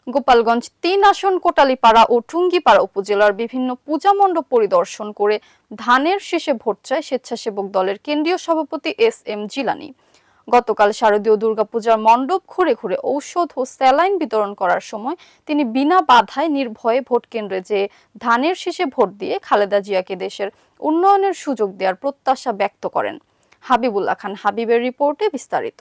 গোপালগঞ্জ ৩ আসন কোটালীপাড়া ও টুঙ্গিপাড়া উপজেলার বিভিন্ন পূজা মণ্ডপ পরিদর্শন করে ধানের শীষে ভোট চায় স্বেচ্ছাসেবক দলের কেন্দ্রীয় সভাপতি এস.এম. জিলানী। গতকাল শারদীয় দুর্গাপূজার মণ্ডপ ঘুরে ঘুরে ঔষধ ও স্যালাইন বিতরণ করার সময় তিনি বিনা বাধায় নির্ভয়ে ভোট কেন্দ্রে যেয়ে ধানের শীষে ভোট দিয়ে খালেদা জিয়াকে দেশের উন্নয়নের সুযোগ দেওয়ার প্রত্যাশা ব্যক্ত করেন। হাবিবুল্লাহ খান হাবিবের রিপোর্টে বিস্তারিত।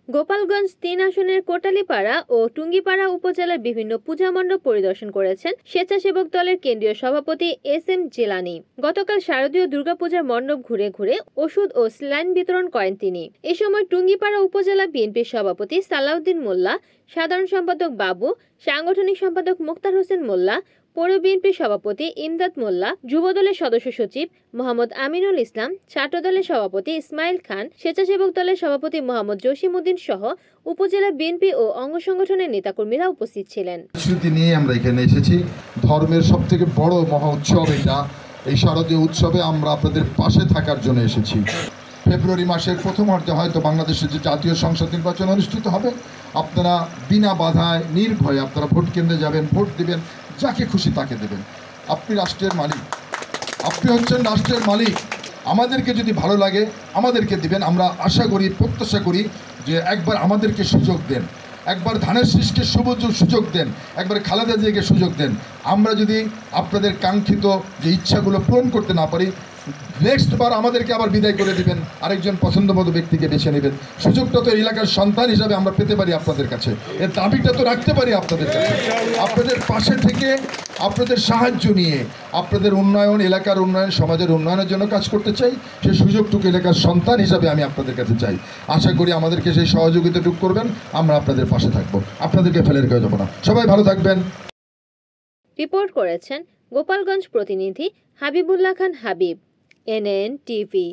গোপালগঞ্জ ৩ আসনের কোটালীপাড়া ও টুঙ্গিপাড়া উপজেলার বিভিন্ন পূজা মণ্ডপ পরিদর্শন করেছেন স্বেচ্ছাসেবক দলের কেন্দ্রীয় সভাপতি এস.এম. জিলানী। গতকাল শারদীয় দুর্গাপূজার মণ্ডপ ঘুরে ঘুরে ওষুধ ও স্যালাইন বিতরণ করেন তিনি। এ সময় টুঙ্গিপাড়া উপজেলা বিএনপির সভাপতি সালাউদ্দিন মোল্লা, সাধারণ সম্পাদক বাবু, সাংগঠনিক সম্পাদক মুক্তার হোসেন মোল্লা, পৌর বিএনপির সভাপতি ইমদাদ মোল্লা, যুবদলের সদস্য সচিব মোহাম্মদ আমিনুল ইসলাম, ছাত্র দলের সভাপতি ইসমাইল খান, স্বেচ্ছাসেবক দলের সভাপতি মোহাম্মদ জসিম উদ্দিন সহ উপজেলা বিএনপি ও অঙ্গ সংগঠনের নেতাকর্মীরা উপস্থিত ছিলেন। স্মৃতি নিয়ে আমরা এখানে এসেছি। ধর্মের সবথেকে বড় মহা উৎসব এটা। এই শারদীয় উৎসবে আমরা আপনাদের পাশে থাকার জন্য এসেছি। ফেব্রুয়ারি মাসের প্রথমার্ধে হয়তো বাংলাদেশের যে জাতীয় সংসদ নির্বাচন অনুষ্ঠিত হবে, আপনারা বিনা বাধায় নির্ভয়ে আপনারা ভোট কেন্দ্রে যাবেন, ভোট দিবেন, যাকে খুশি তাকে দেবেন। আপনি রাষ্ট্রের মালিক, আপনি হচ্ছেন রাষ্ট্রের মালিক। আমাদেরকে যদি ভালো লাগে আমাদেরকে দিবেন। আমরা আশা করি, প্রত্যাশা করি যে একবার আমাদেরকে সুযোগ দেন, একবার ধানের শীষকে সুযোগ দেন, একবার খালেদা জিয়াকে সুযোগ দেন। আমরা যদি আপনাদের কাঙ্ক্ষিত যে ইচ্ছাগুলো পূরণ করতে না পারি, নেক্সট বার আমাদেরকে আবার বিদায় করে দিবেন, আরেকজন পছন্দমতো ব্যক্তিকে বেছে নেবেন। সুযোগটা তো এলাকার সন্তান হিসাবে আমরা পেতে পারি আপনাদের কাছে, এর দাবিটা তো রাখতে পারি আপনাদের কাছে। আপনাদের পাশে থেকে আপনাদের সাহায্য নিয়ে আপনাদের উন্নয়ন, এলাকার উন্নয়ন, সমাজের উন্নয়নের জন্য কাজ করতে চাই। সেই সুযোগটুকু এলাকার সন্তান হিসাবে আমি আপনাদের কাছে চাই। আশা করি আমাদেরকে সেই সহযোগিতাটুকু করবেন, আমরা আপনাদের পাশে থাকবো, আপনাদেরকে ফেলে রেখে যাবো না। সবাই ভালো থাকবেন। রিপোর্ট করেছেন গোপালগঞ্জ প্রতিনিধি হাবিবুল্লাহ খান হাবিব, NN টিভি।